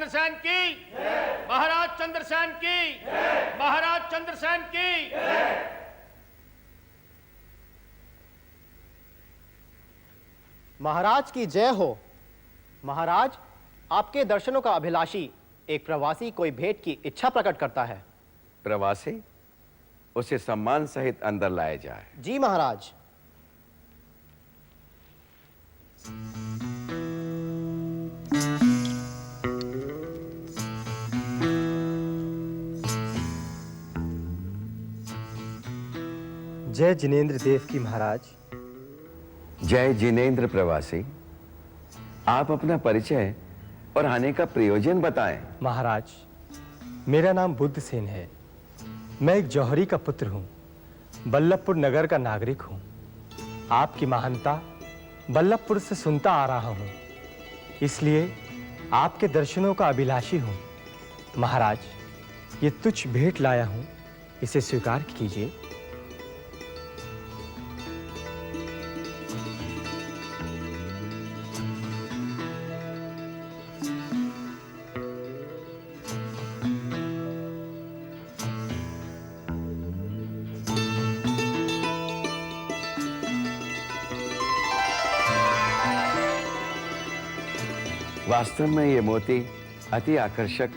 चंद्रसेन की, महाराज चंद्रसेन की, महाराज चंद्रसेन की। महाराज की जय हो। महाराज, आपके दर्शनों का अभिलाषी एक प्रवासी कोई भेंट की इच्छा प्रकट करता है। प्रवासी? उसे सम्मान सहित अंदर लाया जाए। जी महाराज। जय जिनेंद्र देव की महाराज। जय जिनेंद्र प्रवासी। आप अपना परिचय और आने का प्रयोजन बताएं। महाराज, मेरा नाम बुद्ध सेन है। मैं एक जौहरी का पुत्र हूँ, बल्लभपुर नगर का नागरिक हूँ। आपकी महानता बल्लभपुर से सुनता आ रहा हूँ, इसलिए आपके दर्शनों का अभिलाषी हूँ। महाराज, ये तुच्छ भेंट लाया हूँ, इसे स्वीकार कीजिए। वास्तव में ये मोती अति आकर्षक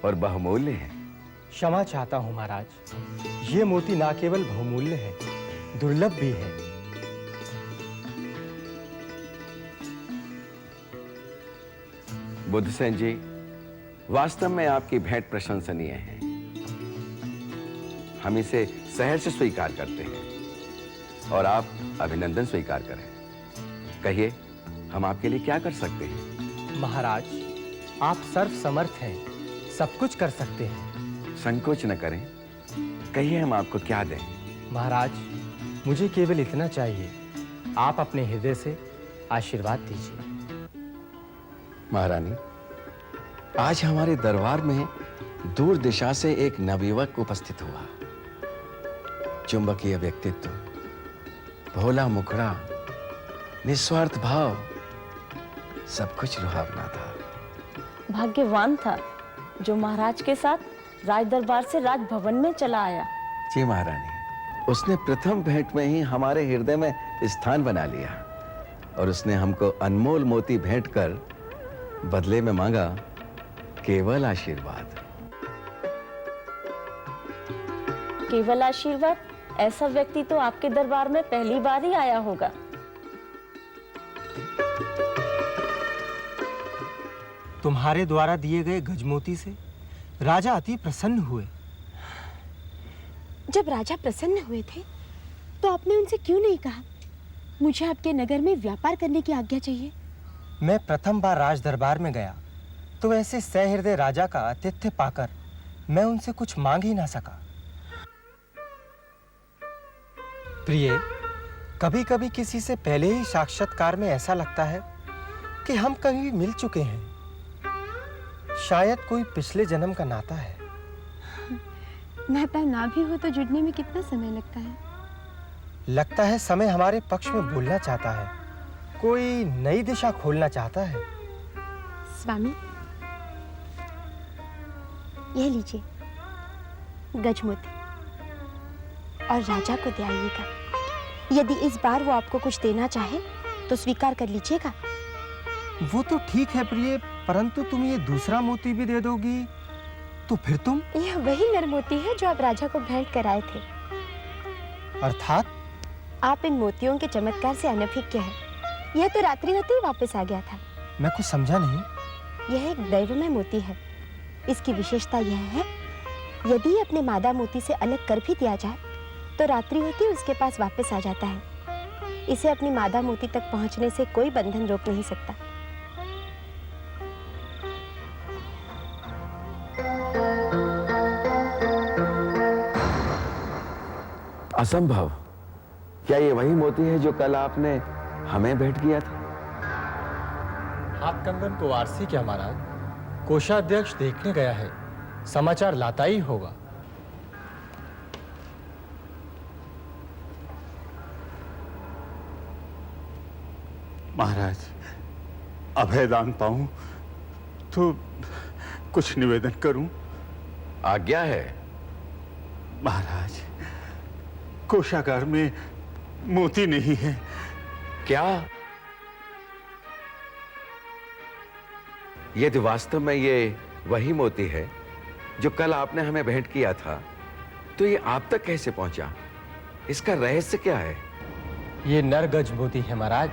और बहुमूल्य है। क्षमा चाहता हूं महाराज, ये मोती ना केवल बहुमूल्य है, दुर्लभ भी है। बुद्धसेन जी, वास्तव में आपकी भेंट प्रशंसनीय है। हम इसे सहर्ष से स्वीकार करते हैं और आप अभिनंदन स्वीकार करें। कहिए, हम आपके लिए क्या कर सकते हैं? महाराज, आप सर्व समर्थ हैं, सब कुछ कर सकते हैं। संकोच न करें, कहिए हम आपको क्या दें? महाराज, मुझे केवल इतना चाहिए, आप अपने हृदय से आशीर्वाद दीजिए। महारानी, आज हमारे दरबार में दूर दिशा से एक नवयुवक उपस्थित हुआ। चुंबकीय व्यक्तित्व, भोला मुखड़ा, निस्वार्थ भाव, सब कुछ रुहावना था। भाग्यवान था जो महाराज के साथ राज दरबार से राजभवन में चला आया। जी महारानी, उसने प्रथम भेंट में ही हमारे हृदय में स्थान बना लिया और उसने हमको अनमोल मोती भेंट कर बदले में मांगा केवल आशीर्वाद। केवल आशीर्वाद? ऐसा व्यक्ति तो आपके दरबार में पहली बार ही आया होगा। तुम्हारे द्वारा दिए गए गजमोती से राजा अति प्रसन्न हुए। जब राजा प्रसन्न हुए थे तो आपने उनसे क्यों नहीं कहा मुझे आपके नगर में व्यापार करने की आज्ञा चाहिए? मैं प्रथम बार राज दरबार में गया तो ऐसे सहृदय राजा का आतिथ्य पाकर मैं उनसे कुछ मांग ही ना सका। प्रिय, कभी-कभी किसी से पहले ही साक्षात्कार में ऐसा लगता है कि हम कहीं मिल चुके हैं। शायद कोई पिछले जन्म का नाता है। नाता ना भी हो तो जुड़ने में कितना समय लगता है? लगता है समय हमारे पक्ष में बोलना चाहता है, कोई नई दिशा खोलना चाहता है। स्वामी, यह लीजिए गजमोती और राजा को दे आइएगा। यदि इस बार वो आपको कुछ देना चाहे तो स्वीकार कर लीजिएगा। वो तो ठीक है प्रिय, परंतु तुम ये दूसरा मोती भी दे दोगी तो फिर तुम? यह वही नर मोती है जो आप राजा को भेंट कराए थे। अर्थात? आप इन मोतियों के चमत्कार से अनभिज्ञ है। यह तो रात्रि होते ही वापस आ गया था। मैं कुछ समझा नहीं। यह एक दैवमय मोती है। इसकी विशेषता यह है, यदि अपने मादा मोती से अलग कर भी दिया जाए तो रात्रि होती ही उसके पास वापस आ जाता है। इसे अपनी मादा मोती तक पहुंचने से कोई बंधन रोक नहीं सकता। असंभव। क्या ये वही मोती है जो कल आपने हमें भेंट किया था? हाथ कंगन को वारसी क्या महाराज? कोषाध्यक्ष देखने गया है, समाचार लाता ही होगा। महाराज, अभयदान पाऊं तो कुछ निवेदन करूं? आज्ञा है। महाराज, कोषागार में मोती नहीं है। क्या? यदि वास्तव में ये वही मोती है जो कल आपने हमें भेंट किया था, तो ये आप तक कैसे पहुंचा? इसका रहस्य क्या है? ये नरगज मोती है महाराज,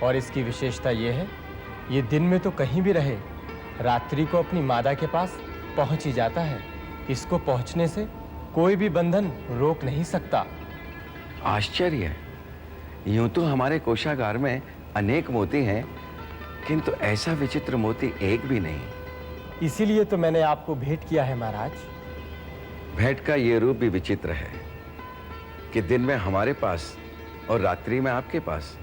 और इसकी विशेषता ये है, ये दिन में तो कहीं भी रहे, रात्रि को अपनी मादा के पास पहुंच ही जाता है। इसको पहुंचने से कोई भी बंधन रोक नहीं सकता। आश्चर्य! यूं तो हमारे कोषागार में अनेक मोती हैं, किंतु ऐसा विचित्र मोती एक भी नहीं। इसीलिए तो मैंने आपको भेंट किया है महाराज। भेंट का ये रूप भी विचित्र है कि दिन में हमारे पास और रात्रि में आपके पास।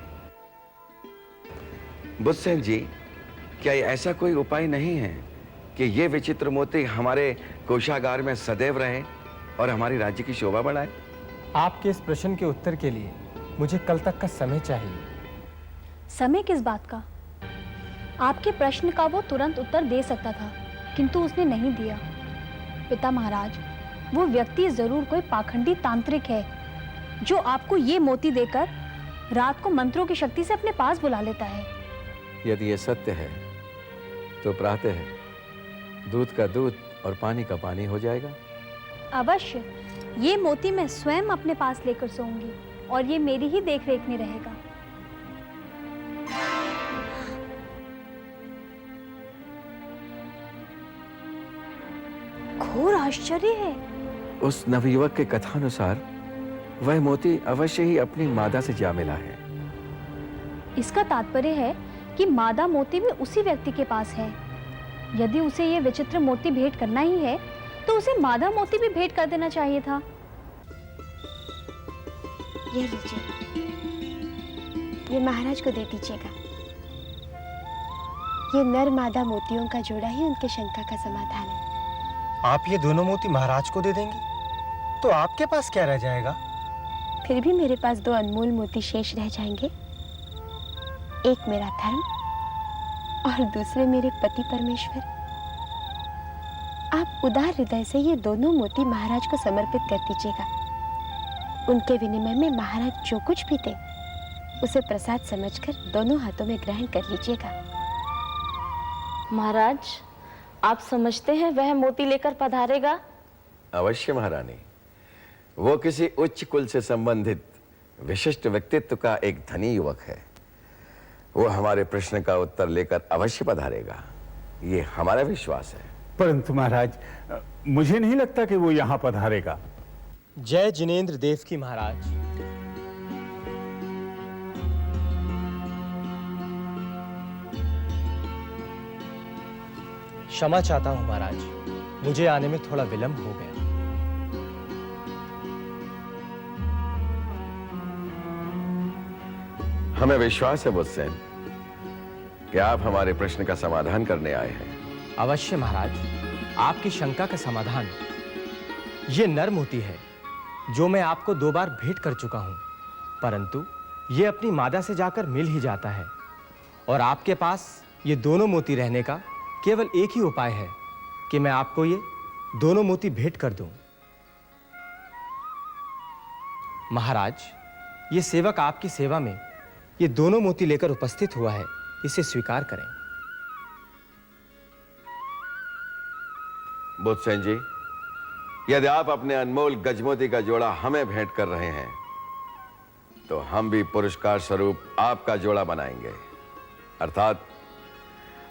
बुद्धसेन जी, क्या ये ऐसा कोई उपाय नहीं है कि ये विचित्र मोती हमारे कोषागार में सदैव रहे और हमारी राज्य की शोभा बढ़ाए? आपके इस प्रश्न के उत्तर के लिए मुझे कल तक का समय चाहिए। समय किस बात का? आपके प्रश्न का वो तुरंत उत्तर दे सकता था, किंतु उसने नहीं दिया। पिता महाराज, वो व्यक्ति जरूर कोई पाखंडी तांत्रिक है जो आपको ये मोती देकर रात को मंत्रों की शक्ति से अपने पास बुला लेता है। यदि ये सत्य है तो प्रातः दूध का दूध और पानी का पानी हो जाएगा। अवश्य, ये मोती मैं स्वयं अपने पास लेकर सोऊंगी और ये मेरी ही देखरेख में रहेगा। घोर आश्चर्य है। उस नवयुवक के कथानुसार वह मोती अवश्य ही अपनी मादा से जा मिला है। इसका तात्पर्य है कि मादा मोती भी उसी व्यक्ति के पास है। यदि उसे ये विचित्र मोती भेंट करना ही है तो उसे मादा मोती भी भेंट कर देना चाहिए था। ये लीजिए, ये महाराज को दे दीजिएगा। ये नर मादा मोतियों का जोड़ा ही उनके शंका का समाधान है। आप ये दोनों मोती महाराज को दे देंगी तो आपके पास क्या रह जाएगा? फिर भी मेरे पास 2 अनमोल मोती शेष रह जाएंगे। एक मेरा धर्म और दूसरे मेरे पति परमेश्वर। आप उदार हृदय से ये दोनों मोती महाराज को समर्पित कर दीजिएगा। उनके विनिमय में महाराज जो कुछ भी दे उसे प्रसाद समझकर दोनों हाथों में ग्रहण कर लीजिएगा। महाराज, आप समझते हैं वह मोती लेकर पधारेगा? अवश्य महारानी, वो किसी उच्च कुल से संबंधित विशिष्ट व्यक्तित्व का एक धनी युवक है। वो हमारे प्रश्न का उत्तर लेकर अवश्य पधारेगा, ये हमारा विश्वास है। परंतु महाराज, मुझे नहीं लगता कि वो यहाँ पधारेगा। जय जिनेंद्र देव की महाराज। क्षमा चाहता हूं महाराज, मुझे आने में थोड़ा विलंब हो गया। हमें विश्वास है बुद्धसेन कि आप हमारे प्रश्न का समाधान करने आए हैं। अवश्य महाराज, आपकी शंका का समाधान ये नर मोती है जो मैं आपको 2 बार भेंट कर चुका हूं, परंतु ये अपनी मादा से जाकर मिल ही जाता है। और आपके पास ये दोनों मोती रहने का केवल एक ही उपाय है कि मैं आपको ये दोनों मोती भेंट कर दूं। महाराज, ये सेवक आपकी सेवा में ये दोनों मोती लेकर उपस्थित हुआ है, इसे स्वीकार करें। बुद्धसेन जी, यदि आप अपने अनमोल गजमोती का जोड़ा हमें भेंट कर रहे हैं तो हम भी पुरस्कार स्वरूप आपका जोड़ा बनाएंगे, अर्थात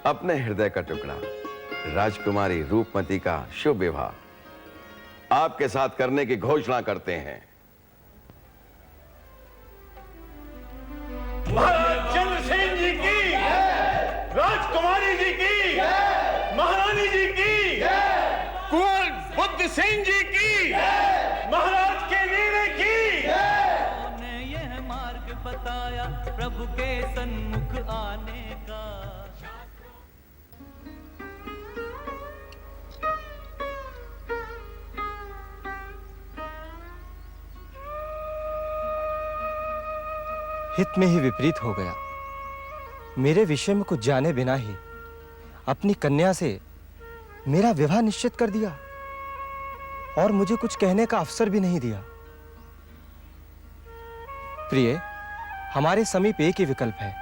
अपने हृदय का टुकड़ा राजकुमारी रूपमती का शुभ विवाह आपके साथ करने की घोषणा करते हैं। महाराज चंद्रसेन जी की, राजकुमारी जी की, महारानी जी की, कुंवर बुद्धसेन जी की, महाराज के वीर की। ने यह मार्ग बताया प्रभु के सन्मुख आने का। हित में ही विपरीत हो गया। मेरे विषय में कुछ जाने बिना ही अपनी कन्या से मेरा विवाह निश्चित कर दिया और मुझे कुछ कहने का अवसर भी नहीं दिया। प्रिय, हमारे समीप एक ही विकल्प है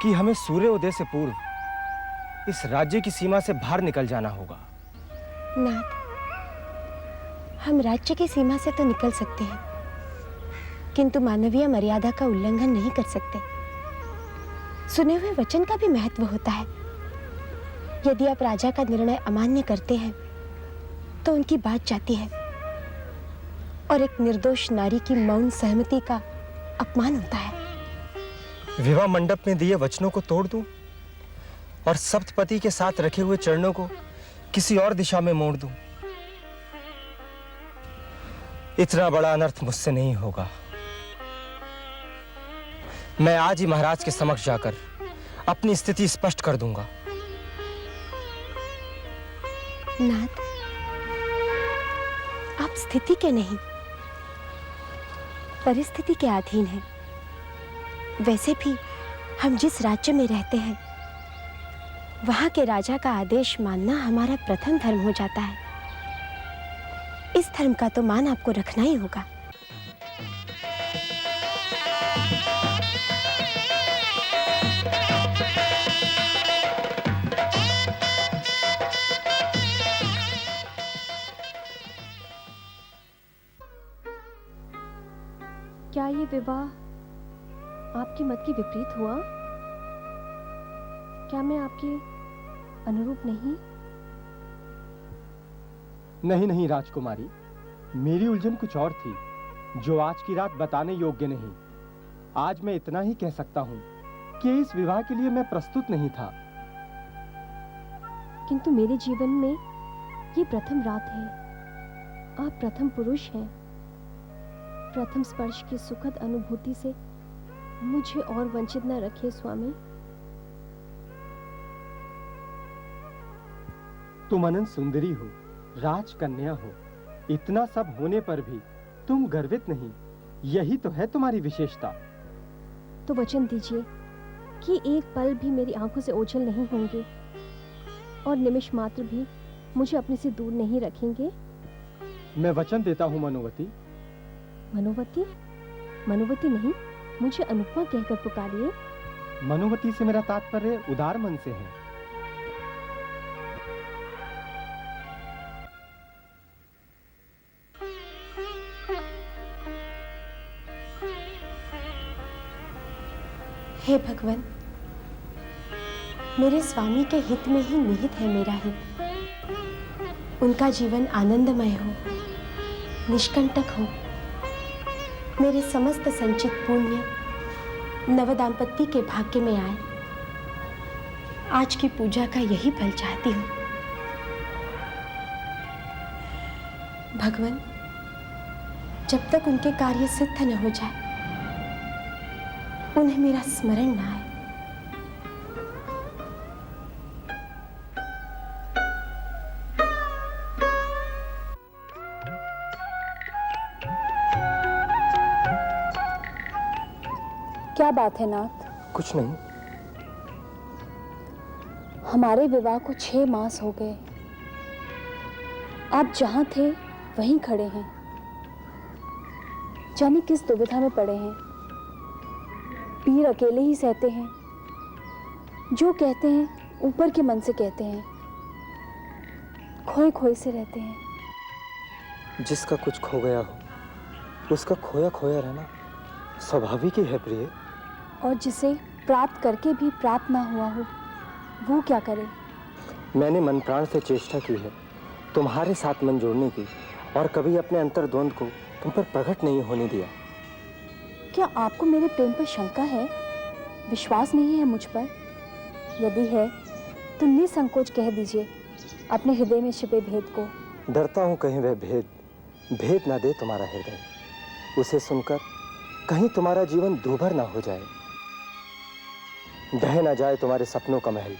कि हमें सूर्योदय से पूर्व इस राज्य की सीमा से बाहर निकल जाना होगा। नाथ, हम राज्य की सीमा से तो निकल सकते हैं, किंतु मानवीय मर्यादा का उल्लंघन नहीं कर सकते। सुने हुए वचन का भी महत्व होता है। यदि आप राजा का निर्णय अमान्य करते हैं तो उनकी बात जाती है और एक निर्दोष नारी की मौन सहमति का अपमान होता है। विवाह मंडप में दिए वचनों को तोड़ दूं और सप्तपति के साथ रखे हुए चरणों को किसी और दिशा में मोड़ दूं। इतना बड़ा अनर्थ मुझसे नहीं होगा। मैं आज ही महाराज के समक्ष जाकर अपनी स्थिति स्पष्ट कर दूंगा। नाथ, आप स्थिति के नहीं, परिस्थिति के अधीन हैं। वैसे भी हम जिस राज्य में रहते हैं वहां के राजा का आदेश मानना हमारा प्रथम धर्म हो जाता है। इस धर्म का तो मान आपको रखना ही होगा। क्या ये विवाह आपकी मत के विपरीत हुआ? क्या मैं आपके अनुरूप नहीं? नहीं नहीं राजकुमारी, मेरी उलझन कुछ और थी जो आज की रात बताने योग्य नहीं। आज मैं इतना ही कह सकता हूं कि इस विवाह के लिए मैं प्रस्तुत नहीं था। किंतु मेरे जीवन में ये प्रथम रात है। आप प्रथम पुरुष हैं। प्रथम स्पर्श की सुखद अनुभूति से मुझे और वंचित न रखिए स्वामी। तुम अनंत सुंदरी हो, राजकन्या हो, इतना सब होने पर भी तुम गर्वित नहीं। यही तो है तुम्हारी विशेषता। तो वचन दीजिए कि एक पल भी मेरी आंखों से ओझल नहीं होंगे और निमिष मात्र भी मुझे अपने से दूर नहीं रखेंगे। मैं वचन देता हूं मनोवती। मनोवती? मनोवती नहीं, मुझे अनुपमा कहकर पुकारिए। मनोवती से मेरा तात्पर्य उदार मन से है। हे भगवान, मेरे स्वामी के हित में ही निहित है मेरा हित। उनका जीवन आनंदमय हो, निष्कंटक हो। मेरे समस्त संचित पुण्य नवदांपत्ति के भाग्य में आए। आज की पूजा का यही फल चाहती हूँ। भगवान, जब तक उनके कार्य सिद्ध न हो जाए उन्हें मेरा स्मरण ना आए। क्या बात है नाथ? कुछ नहीं। हमारे विवाह को 6 मास हो गए। आप जहां थे वहीं खड़े हैं। जाने किस दुविधा में पड़े हैं। पीर अकेले ही सहते हैं। जो कहते हैं ऊपर के मन से कहते हैं। खोए खोए से रहते हैं। जिसका कुछ खो गया हो उसका खोया खोया रहना स्वाभाविक ही है प्रिय। और जिसे प्राप्त करके भी प्राप्त ना हुआ हो वो क्या करे? मैंने मन प्राण से चेष्टा की है तुम्हारे साथ मन जोड़ने की, और कभी अपने अंतर्द्वंद को तुम पर प्रकट नहीं होने दिया। क्या आपको मेरे प्रेम पर शंका है? विश्वास नहीं है मुझ पर? यदि है तो निसंकोच कह दीजिए अपने हृदय में छिपे भेद को। डरता हूं कहीं वह भेद ना दे तुम्हारा हृदय। उसे सुनकर कहीं तुम्हारा जीवन दूभर ना हो जाए, ढह ना जाए तुम्हारे सपनों का महल,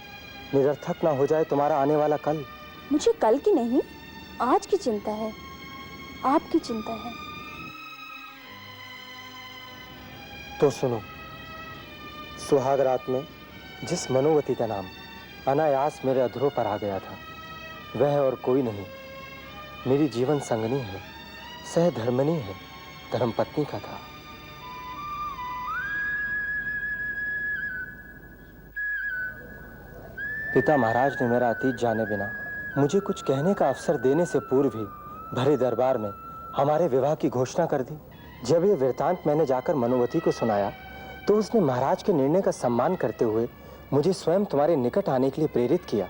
निरर्थक ना हो जाए तुम्हारा आने वाला कल। मुझे कल की नहीं, आज की चिंता है, आपकी चिंता है। तो सुनो, सुहाग रात में जिस मनोवती का नाम अनायास मेरे अधरों पर आ गया था, वह और कोई नहीं, मेरी जीवन संगनी है, सहधर्मिणी है, धर्मपत्नी का था। पिता महाराज ने मेरा अतीत जाने बिना मुझे कुछ कहने का अवसर देने से पूर्व ही भरे दरबार में हमारे विवाह की घोषणा कर दी। जब ये वृतांत मैंने जाकर मनोवती को सुनाया तो उसने महाराज के निर्णय का सम्मान करते हुए मुझे स्वयं तुम्हारे निकट आने के लिए प्रेरित किया।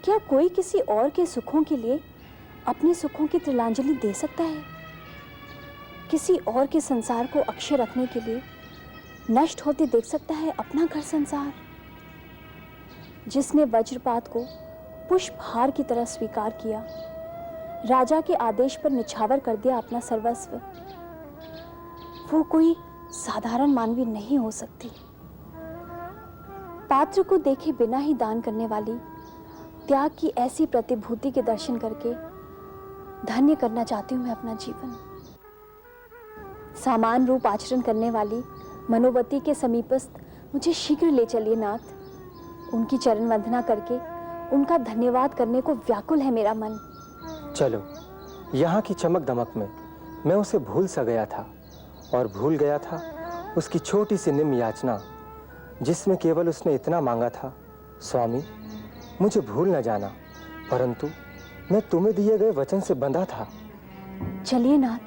क्या कोई किसी और के सुखों के लिए अपने सुखों की तिलांजलि दे सकता है? किसी और के संसार को अक्षय रखने के लिए नष्ट होते देख सकता है अपना घर संसार? जिसने वज्रपात को पुष्पहार की तरह स्वीकार किया, राजा के आदेश पर निछावर कर दिया अपना सर्वस्व, वो कोई साधारण मानवी नहीं हो सकती। पात्र को देखे बिना ही दान करने वाली त्याग की ऐसी प्रतिभूति के दर्शन करके धन्य करना चाहती हूं मैं अपना जीवन। सामान रूप आचरण करने वाली मनोवती के समीपस्थ मुझे शीघ्र ले चलिए नाथ। उनकी चरण वंदना करके उनका धन्यवाद करने को व्याकुल है मेरा मन। चलो, यहाँ की चमक दमक में मैं उसे भूल सा गया था, और भूल गया था उसकी छोटी सी निम्न याचना, जिसमें केवल उसने इतना मांगा था, स्वामी मुझे भूल न जाना, परंतु मैं तुम्हें दिए गए वचन से बंधा था। चलिए नाथ,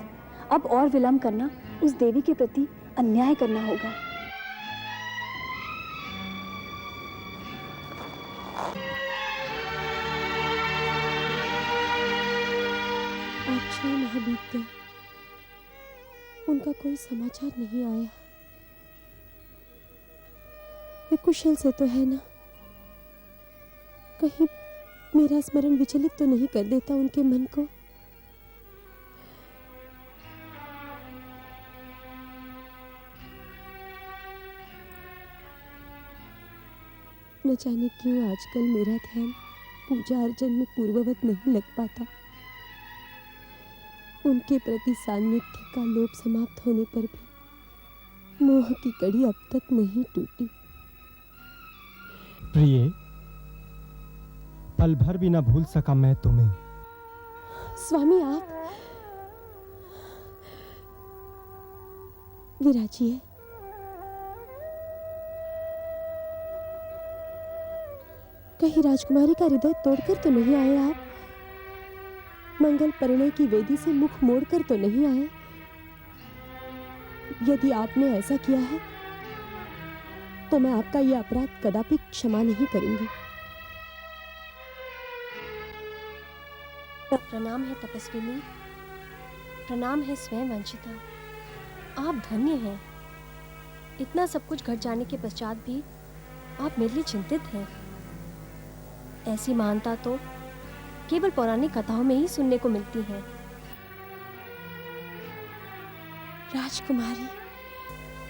अब और विलंब करना उस देवी के प्रति अन्याय करना होगा। अच्छा नहीं बीत गया, उनका कोई समाचार नहीं आया। वे कुशल से तो है ना? कहीं मेरा स्मरण विचलित तो नहीं कर देता उनके मन को? न जाने क्यों आजकल मेरा ध्यान पूजा अर्चन में पूर्ववत नहीं लग पाता। उनके प्रति सान्निध्य का लोभ समाप्त होने पर भी मोह की कड़ी अब तक नहीं टूटी। प्रिय, पल भर भी न भूल सका मैं तुम्हें। स्वामी आप विराजिए। कहीं राजकुमारी का हृदय तोड़कर तो नहीं आए आप? मंगल परिणय की वेदी से मुख मोड़कर तो नहीं आए? यदि आपने ऐसा किया है तो मैं आपका यह अपराध कदापि क्षमा नहीं करूंगी। प्रणाम है तपस्विनी, प्रणाम है स्वयं वंचिता। आप धन्य हैं। इतना सब कुछ घट जाने के पश्चात भी आप मेरे लिए चिंतित हैं। ऐसी महानता तो केवल पौराणिक कथाओं में ही सुनने को मिलती है। राजकुमारी?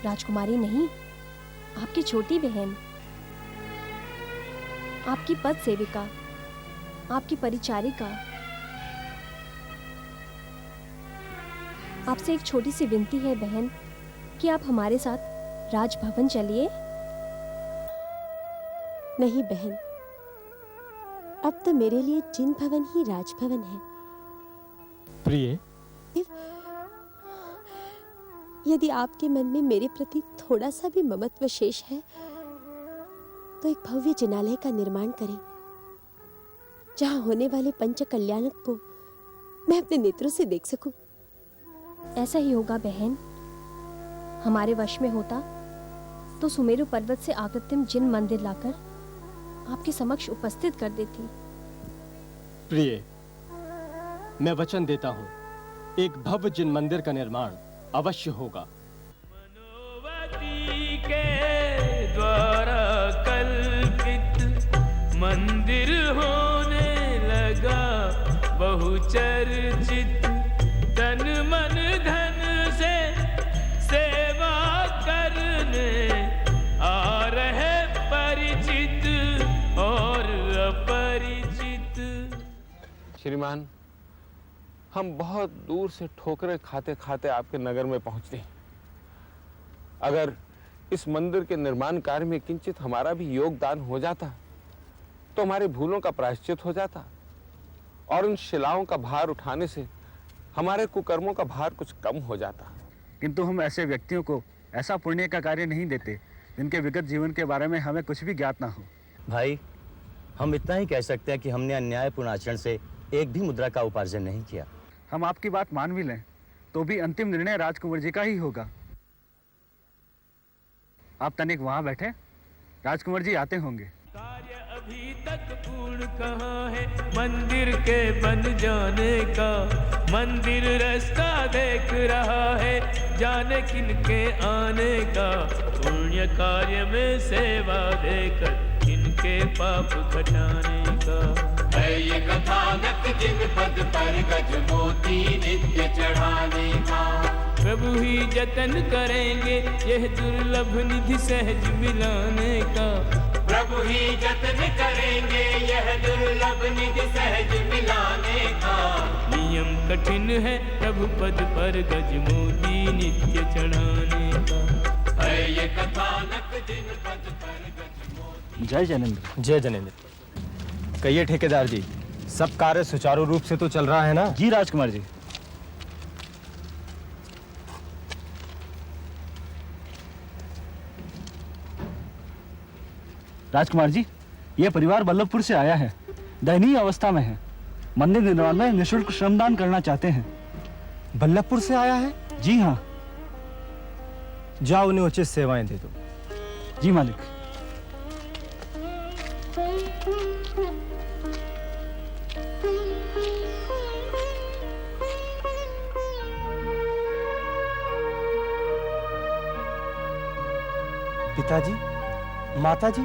राजकुमारी नहीं, आपकी छोटी बहन, आपकी पद सेविका, आपकी परिचारिका। आपसे एक छोटी सी विनती है बहन कि आप हमारे साथ राजभवन चलिए। नहीं बहन, अब तो मेरे लिए जिन भवन ही राजभवन है। प्रिय, यदि आपके मन में मेरे प्रति थोड़ा सा भी ममत्व शेष है तो एक भव्य जिनालय का निर्माण करें, जहां होने वाले पंच कल्याणक को मैं अपने नेत्रों से देख सकूं। ऐसा ही होगा बहन। हमारे वश में होता तो सुमेरु पर्वत से आकृतिम जिन मंदिर लाकर आपके समक्ष उपस्थित कर देती। प्रिय, मैं वचन देता हूँ, एक भव्य जिन मंदिर का निर्माण अवश्य होगा। मनोवती के द्वारा कल्पित मंदिर होने लगा बहुचर्चित। तन मन धन से सेवा करने आ रहे परिचित और अपरिचित। श्रीमान, हम बहुत दूर से ठोकरें खाते खाते आपके नगर में पहुंचते हैं। अगर इस मंदिर के निर्माण कार्य में किंचित हमारा भी योगदान हो जाता तो हमारे भूलों का प्रायश्चित हो जाता और उन शिलाओं का भार उठाने से हमारे कुकर्मों का भार कुछ कम हो जाता। किंतु हम ऐसे व्यक्तियों को ऐसा पुण्य का कार्य नहीं देते जिनके विगत जीवन के बारे में हमें कुछ भी ज्ञात ना हो। भाई, हम इतना ही कह सकते हैं कि हमने अन्यायपूर्ण आचरण से एक भी मुद्रा का उपार्जन नहीं किया। हम आपकी बात मान भी लें तो भी अंतिम निर्णय राजकुंवर जी का ही होगा। आप तनिक वहां बैठे, राजकुंवर जी आते होंगे। कार्य अभी तक पूर्ण कहाँ है मंदिर के बन जाने का। मंदिर रास्ता देख रहा है जाने किनके आने का। पुण्य कार्य में सेवा देकर किनके पाप घटाने का। है ये कथानक जिन पद पर गज मोती नित्य चढ़ाने का। प्रभु ही जतन करेंगे यह दुर्लभ निधि सहज मिलाने का। प्रभु ही जतन करेंगे यह दुर्लभ निधि सहज मिलाने का। नियम कठिन है प्रभु पद पर गज मोती नित्य चढ़ाने का। है ये कथानक जिन पद पर गज मोती। जय जनेंद्र। जय जनेंद्र। कहिए ठेकेदार जी, सब कार्य सुचारू रूप से तो चल रहा है ना? जी राजकुमार जी। राजकुमार जी, यह परिवार बल्लभपुर से आया है, दयनीय अवस्था में है। मंदिर निर्माण में निःशुल्क श्रमदान करना चाहते हैं। बल्लभपुर से आया है? जी हाँ। जाओ, उन्हें उचित सेवाएं दे दो। जी मालिक। पिताजी, माताजी,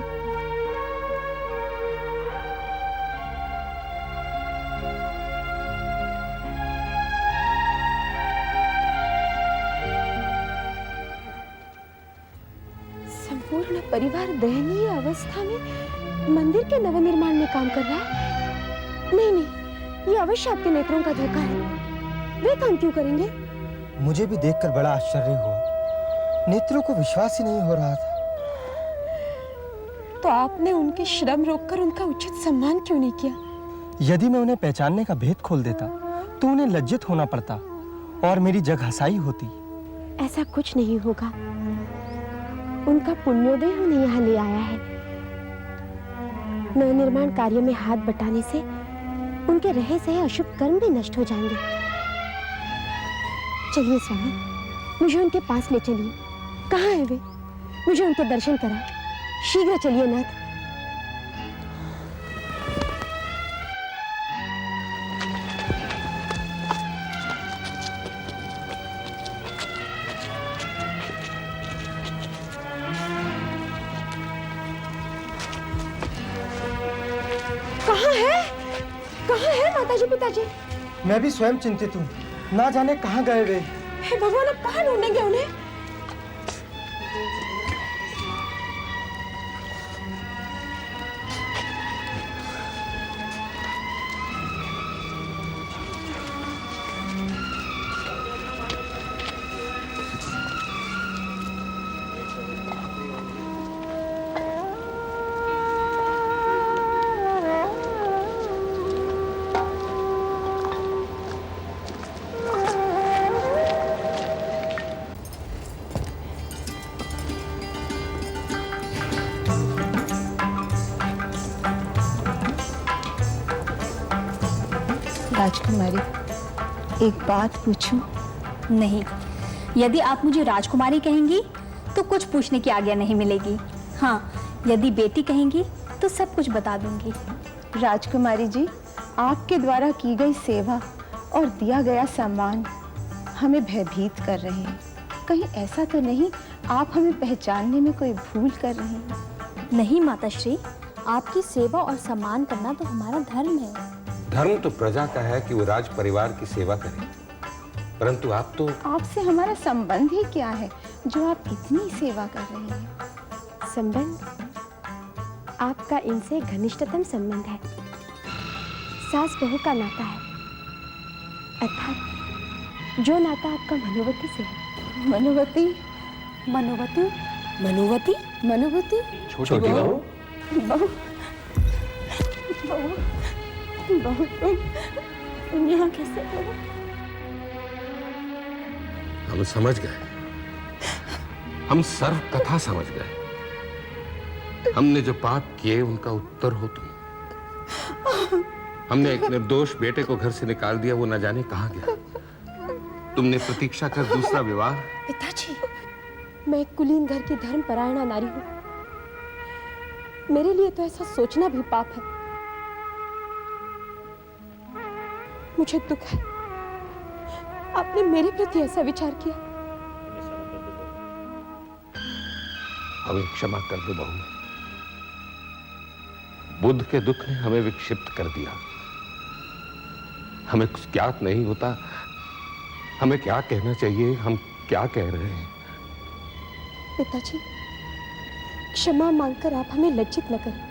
संपूर्ण परिवार दयनीय अवस्था में मंदिर के नवनिर्माण में काम कर रहा है। नहीं नहीं, ये अवश्य आपके नेत्रों का धोखा है। वे काम क्यों करेंगे? मुझे भी देखकर बड़ा आश्चर्य हुआ। नेत्रों को विश्वास ही नहीं हो रहा था। तो आपने उनके श्रम रोककर उनका उचित सम्मान क्यों नहीं किया? यदि मैं उन्हें पहचानने का भेद खोल देता तो उन्हें लज्जित होना पड़ता और मेरी जग हसाई होती। ऐसा कुछ नहीं होगा। उनका पुण्योदय उन्हें यहाँ ले आया है। नवनिर्माण कार्य में हाथ बटाने से उनके रहे सहे अशुभ कर्म भी नष्ट हो जाएंगे। चलिए स्वामी, मुझे उनके पास ले चलिए। कहाँ है वे? मुझे उनके दर्शन करा। शीघ्र चलिए नाथ। कहाँ है? कहाँ है माताजी पिताजी? मैं भी स्वयं चिंतित हूँ, ना जाने कहाँ गए वे। हे भगवान, अब कहाँ ढूंढेंगे उन्हें? राजकुमारी, एक बात पूछूं? नहीं, यदि आप मुझे राजकुमारी कहेंगी तो कुछ पूछने की आज्ञा नहीं मिलेगी। हाँ, यदि बेटी कहेंगी तो सब कुछ बता दूंगी। राजकुमारी जी, आपके द्वारा की गई सेवा और दिया गया सम्मान हमें भयभीत कर रहे हैं। कहीं ऐसा तो नहीं आप हमें पहचानने में कोई भूल कर रहे हैं? नहीं माताश्री, आपकी सेवा और सम्मान करना तो हमारा धर्म है। धर्म तो प्रजा का है कि वो राज परिवार की सेवा करे, परंतु आप तो। आपसे हमारा संबंध ही क्या है जो आप इतनी सेवा कर रहे हैं? संबंध? आपका इनसे घनिष्ठतम संबंध है, सास बहू का नाता है, अर्थात जो नाता आपका मनोवती से है। मनोवती? मनोवती? मनुवती? मनुवती? छोटी बहू। बहू, बहू, बहू, तुम यहाँ कैसे हो? हम समझ गए, हम सर्व कथा समझ गए। हमने जो पाप किए उनका उत्तर हो तुम। हमने एक निर्दोष बेटे को घर से निकाल दिया, वो न जाने कहां गया। तुमने प्रतीक्षा कर दूसरा विवाह। पिताजी, मैं एक कुलीन घर की धर्मपरायणा नारी हूं। मेरे लिए तो ऐसा सोचना भी पाप है। मुझे दुख है आपने मेरे प्रति ऐसा विचार किया। हमें क्षमा कर दो बहू। बुद्ध के दुख ने हमें विक्षिप्त कर दिया। हमें कुछ ज्ञात नहीं होता, हमें क्या कहना चाहिए, हम क्या कह रहे हैं। पिताजी, क्षमा मांगकर आप हमें लज्जित न करें।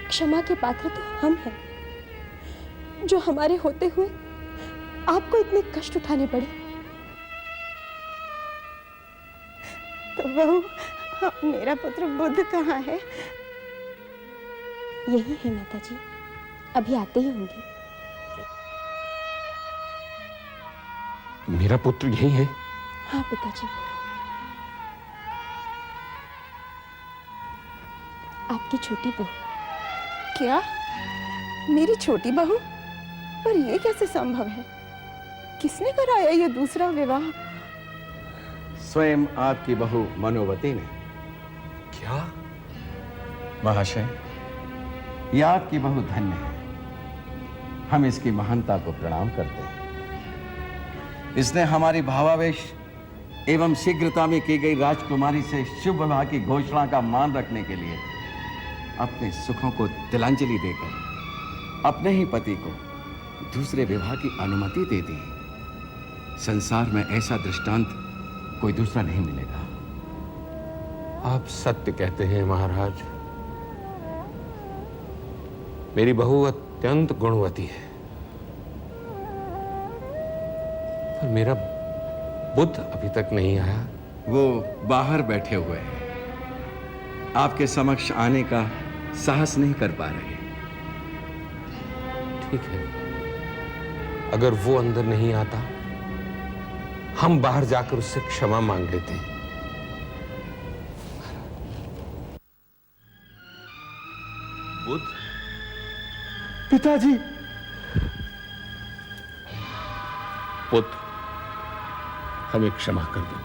क्षमा के पात्र तो हम हैं, जो हमारे होते हुए आपको इतने कष्ट उठाने पड़े। तो बहू, मेरा पुत्र बुद्ध कहाँ है? यही है माताजी, अभी आते ही होंगे। मेरा पुत्र यही है? हाँ पिताजी, आपकी छोटी बहू। क्या? मेरी छोटी बहू? पर ये कैसे संभव है? किसने कराया ये दूसरा विवाह? स्वयं आपकी बहू मनोवती ने। क्या? महाशय, यह आपकी बहू धन्य है। हम इसकी महानता को प्रणाम करते हैं। इसने हमारी भावावेश एवं शीघ्रता में की गई राजकुमारी से शुभ विवाह की घोषणा का मान रखने के लिए अपने सुखों को तिलांजलि देकर अपने ही पति को दूसरे विवाह की अनुमति दे दी। संसार में ऐसा दृष्टांत कोई दूसरा नहीं मिलेगा। आप सत्य कहते हैं महाराज। मेरी बहू अत्यंत गुणवती है, पर मेरा बुद्ध अभी तक नहीं आया। वो बाहर बैठे हुए हैं, आपके समक्ष आने का साहस नहीं कर पा रहे। ठीक है, अगर वो अंदर नहीं आता, हम बाहर जाकर उससे क्षमा मांग लेते हैं। बुद्ध। पिताजी। पुत्र, हमें क्षमा कर दो।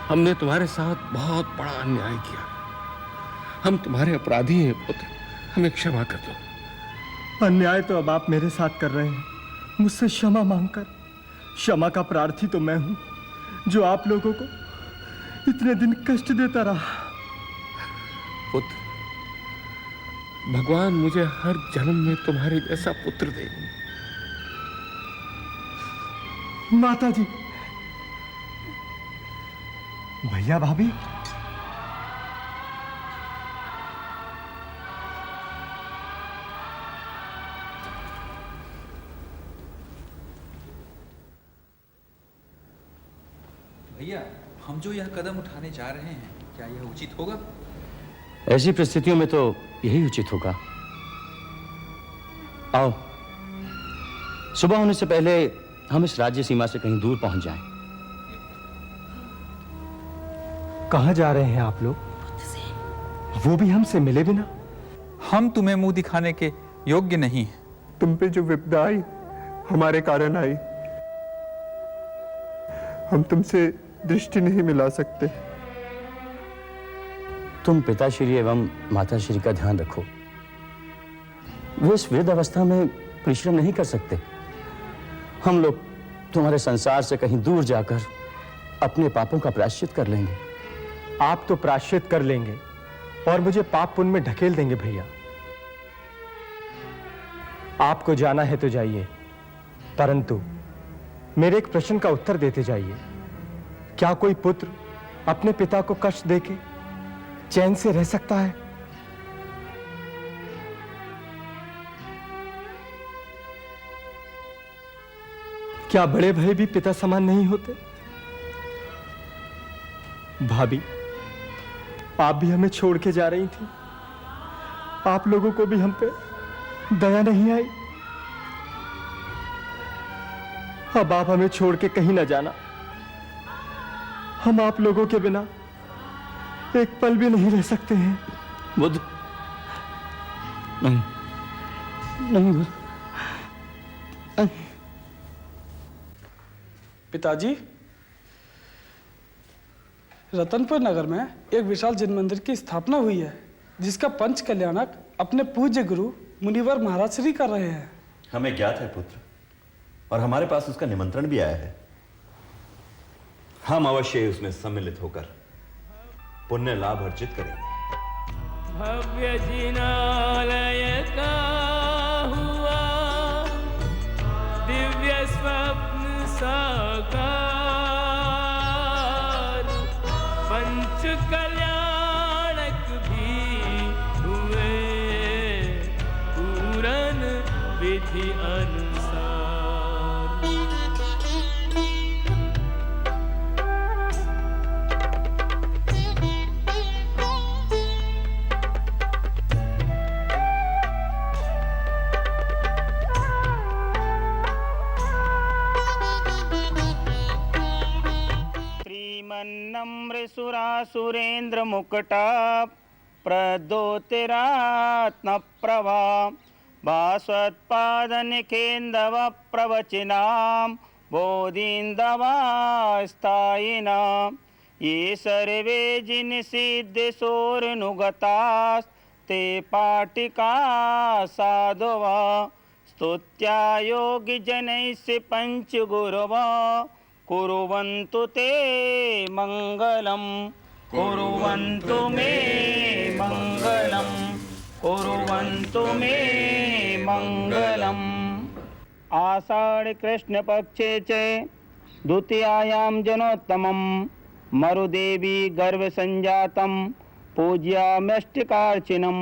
हमने तुम्हारे साथ बहुत बड़ा अन्याय किया। हम तुम्हारे अपराधी हैं पुत्र, हमें क्षमा कर दो। अन्याय तो अब आप मेरे साथ कर रहे हैं, मुझसे क्षमा मांगकर। क्षमा का प्रार्थी तो मैं हूं, जो आप लोगों को इतने दिन कष्ट देता रहा। पुत्र, भगवान मुझे हर जन्म में तुम्हारे जैसा पुत्र दे। माता जी, भैया भाभी, भैया, हम जो यह कदम उठाने जा रहे हैं, क्या यह उचित होगा? ऐसी परिस्थितियों में तो यही उचित होगा। आओ, सुबह होने से पहले हम इस राज्य सीमा से कहीं दूर पहुंच जाएं। कहां जा रहे हैं आप लोग? वो भी हमसे मिले बिना? हम तुम्हें मुंह दिखाने के योग्य नहीं हैं। तुम पे जो विपदा आई, हमारे कारण आई। हम तुमसे दृष्टि नहीं मिला सकते। तुम पिताश्री एवं माताश्री का ध्यान रखो। वो इस वृद्ध अवस्था में परिश्रम नहीं कर सकते। हम लोग तुम्हारे संसार से कहीं दूर जाकर अपने पापों का प्रायश्चित कर लेंगे। आप तो प्रायश्चित कर लेंगे और मुझे पाप पुण्य में ढकेल देंगे भैया। आपको जाना है तो जाइए, परंतु मेरे एक प्रश्न का उत्तर देते जाइए। क्या कोई पुत्र अपने पिता को कष्ट देके चैन से रह सकता है? क्या बड़े भाई भी पिता समान नहीं होते? भाभी, आप भी हमें छोड़ के जा रही थी। आप लोगों को भी हम पे दया नहीं आई। अब आप हमें छोड़ के कहीं ना जाना। हम आप लोगों के बिना एक पल भी नहीं रह सकते हैं। बुद्ध, नहीं, नहीं बुद्ध। पिताजी, रतनपुर नगर में एक विशाल जिन मंदिर की स्थापना हुई है, जिसका पंच कल्याणक अपने पूज्य गुरु मुनिवर महाराज श्री कर रहे हैं। हमें ज्ञात है पुत्र, और हमारे पास उसका निमंत्रण भी आया है। हम अवश्य उसमें सम्मिलित होकर पुण्य लाभ अर्जित करेंगे। भव्य जिनालय का हुआ दिव्य स्वप्न साकार, पंच कल्याणक भी हुए पूरन विधि अनुसार। सुरेंद्र मुकुटा प्रदोतिरात्म प्रभा भास्वत्पाद निकेंदव प्रवचनाम बोधिंदवास्तायिना ये सर्वे जिन सिद्ध सोरनुगतास्ते पाटिका साधुवा स्तुत्या योगी जनैस्य पंच गुरुवा कुर्वन्तु ते मंगलम, कुर्वन्तु मे मंगलम, कुर्वन्तु मे मंगलम। आषाढ़ कृष्ण पक्षे च द्वितीयायां जनोत्तमं मरुदेवी गर्भ संजातं पूज्याम्यष्टिकार्चिनम्।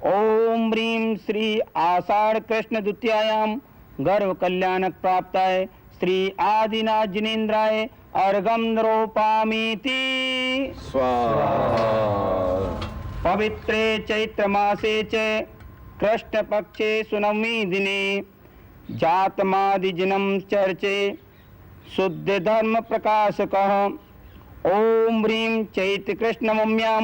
ओम ह्रीं श्री आषाढ़ कृष्ण द्वितीयायां गर्भ कल्याणक प्राप्ताय श्री आदिनाथ जिनेन्द्राय अर्घम रोपामीति स्वाहा। पवित्रे चैत्र मासे च कृष्ण पक्षे सुनवमी दिने जातमादिजनम चर्चे शुद्ध धर्म प्रकाशकः। ओम ह्रीं चैत्र कृष्णमम्यां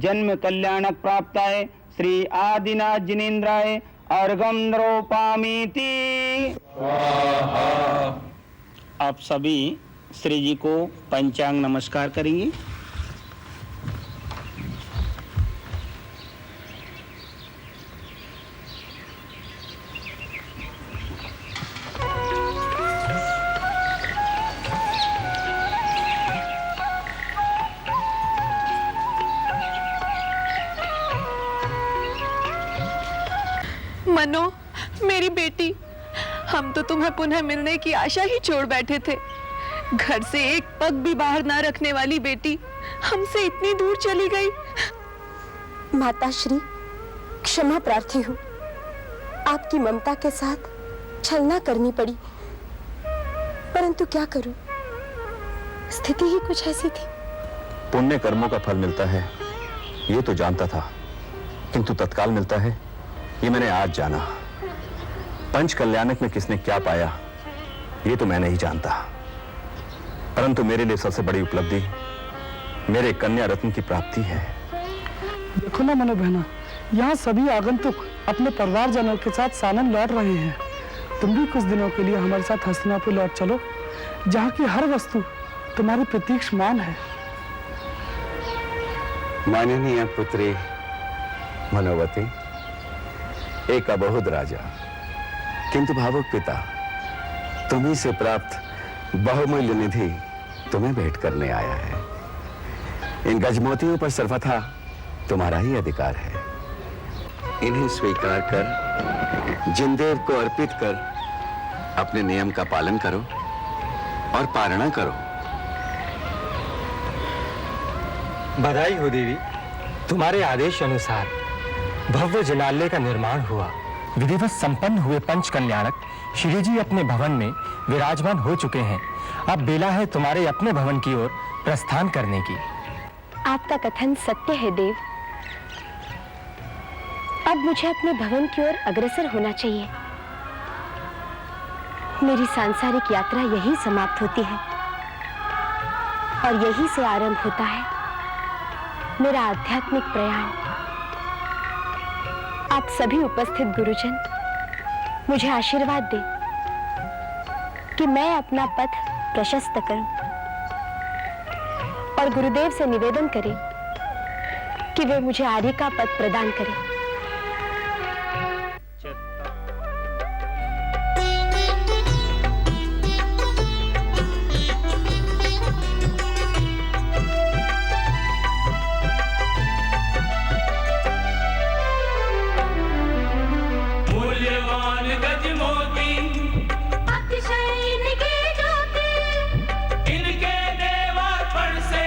जन्म कल्याणक प्राप्ताय श्री आदिनाथ जिनेन्द्राय अर्घम रोपामीति स्वाहा। आप सभी श्री जी को पंचांग नमस्कार करेंगे। मनो, मेरी बेटी, हम तो तुम्हें पुनः मिलने की आशा ही छोड़ बैठे थे। घर से एक पग भी बाहर ना रखने वाली बेटी हमसे इतनी दूर चली गई। माताश्री, क्षमा प्रार्थी हूँ। आपकी ममता के साथ छलना करनी पड़ी, परंतु क्या करूं, स्थिति ही कुछ ऐसी थी। पुण्य कर्मों का फल मिलता है ये तो जानता था, किंतु तत्काल मिलता है ये मैंने आज जाना। पंच कल्याणक में किसने क्या पाया ये तो मैं नहीं जानता, परंतु मेरे लिए सबसे बड़ी उपलब्धि मेरे कन्या रत्न की प्राप्ति है। देखो ना मनो बहना, यहाँ सभी आगंतुक अपने परिवारजनों के साथ सानंद लौट रहे हैं। तुम भी कुछ दिनों के लिए हमारे साथ हस्तिनापुर लौट चलो, जहाँ की हर वस्तु तुम्हारी प्रतीक्षमान है। माननीय पुत्री मनोवती, एक अबहुद राजा किंतु भावुक पिता, तुम्ही से प्राप्त बहुमूल्य निधि तुम्हें भेंट करने आया है। इन गजमोतियों पर सर्वथा तुम्हारा ही अधिकार है। इन्हें स्वीकार कर जिनदेव को अर्पित कर अपने नियम का पालन करो और पारणा करो। बधाई हो देवी, तुम्हारे आदेश अनुसार भव्य जिनालय का निर्माण हुआ। विधिवत संपन्न हुए पंच कल्याणक श्री जी अपने भवन में विराजमान हो चुके हैं। अब बेला है तुम्हारे अपने भवन की ओर प्रस्थान करने की। आपका कथन सत्य है देव। अब मुझे अपने भवन की ओर अग्रसर होना चाहिए। मेरी सांसारिक यात्रा यही समाप्त होती है और यही से आरंभ होता है मेरा आध्यात्मिक प्रयाण। आप सभी उपस्थित गुरुजन मुझे आशीर्वाद दें कि मैं अपना पथ प्रशस्त करूं और गुरुदेव से निवेदन करें कि वे मुझे आर्य का पद प्रदान करें। मूल्यवान गज मोती अतिशय इनकी ज्योति, इनके देवार्पण से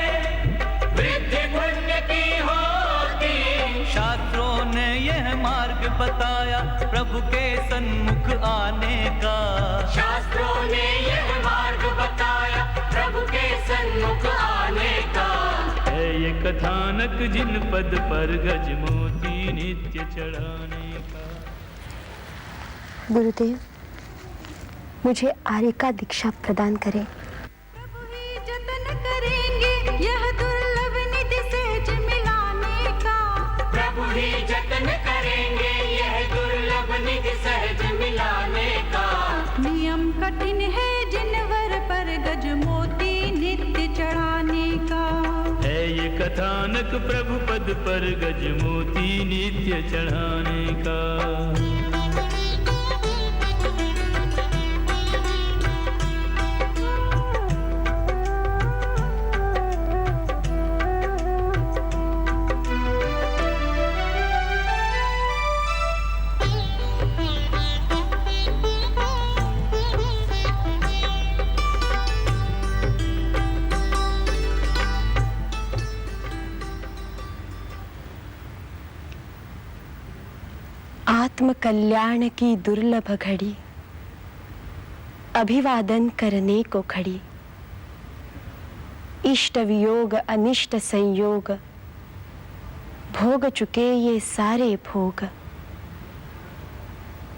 वृद्धि पुण्य की होती। शास्त्रों ने यह मार्ग बताया प्रभु के सन्मुख आने का। शास्त्रों ने यह मार्ग बताया प्रभु के सन्मुख आने का। है ये कथानक जिन पद पर गज मोती नित्य चढ़ाने का। गुरुदेव, मुझे आर्य का दीक्षा प्रदान करें। जतन करेंगे यह दुर्लभ निधि सहज मिलाने का। प्रभु ही जतन करेंगे यह दुर्लभ निधि सहज मिलाने का। नियम कठिन है जिनवर पर गज मोती नित्य चढ़ाने का। है ये कथानक प्रभु पद पर गज मोती नित्य चढ़ाने का। आत्म कल्याण की दुर्लभ घड़ी, अभिवादन करने को खड़ी। इष्ट वियोग अनिष्ट संयोग, भोग चुके ये सारे भोग।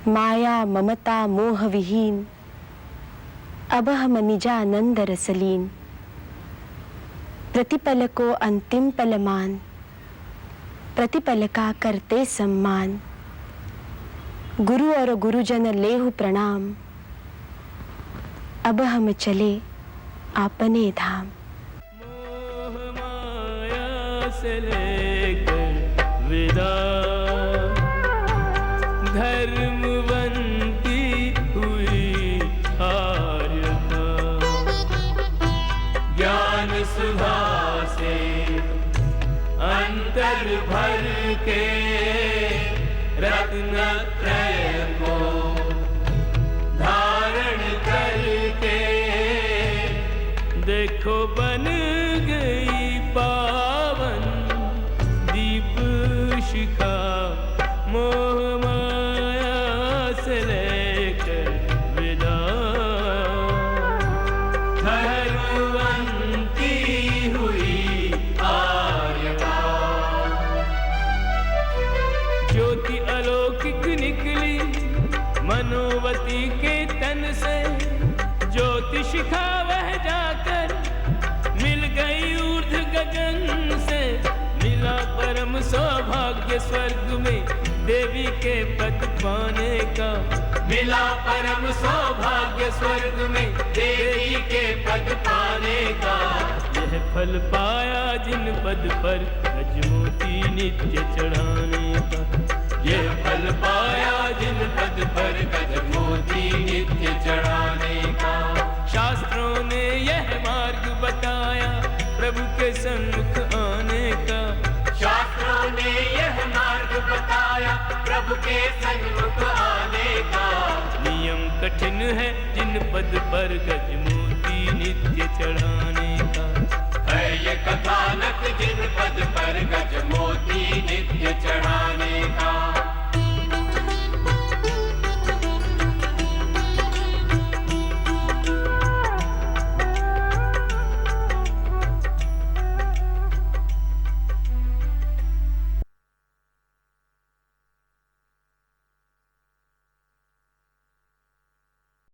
माया ममता मोह विहीन, अब हम निजानंद रसलीन। प्रतिपल को अंतिम पल मान, प्रतिपल का करते सम्मान। गुरु और गुरुजन लेहु प्रणाम, अब हम चले आपने धाम। मोह माया से लेकर विदा, धर्मवंती हुई आर्यता। ज्ञान सुधा से अंतर भर के रत्नत्रय को धारण करके देखो बन गई पावन दीप शिखा। मोह माया से लेकर विदा, धर्मवंती हुई आर्यता। ज्योति अलौकिक निकली मनोवती के तन से। ज्योति शिखा वह जाकर मिल गई ऊर्ध्व गगन से। मिला परम सौभाग्य स्वर्ग में देवी के पद पाने का। मिला परम सौभाग्य स्वर्ग में देवी के पद पाने का। यह फल पाया जिन पद पर गज मोती नित्य चढ़ाने का। यह फल पाया जिन पद पर गज मोती नित्य चढ़ाने का। शास्त्रों ने यह मार्ग बताया प्रभु के सन्मुख आने का। शास्त्रों ने यह मार्ग बताया प्रभु के सन्मुख आने का। नियम कठिन है जिन पद पर गज मोती नित्य चढ़ाने का। है ये कथानक जिन पद पर गज मोती नित्य चढ़ाने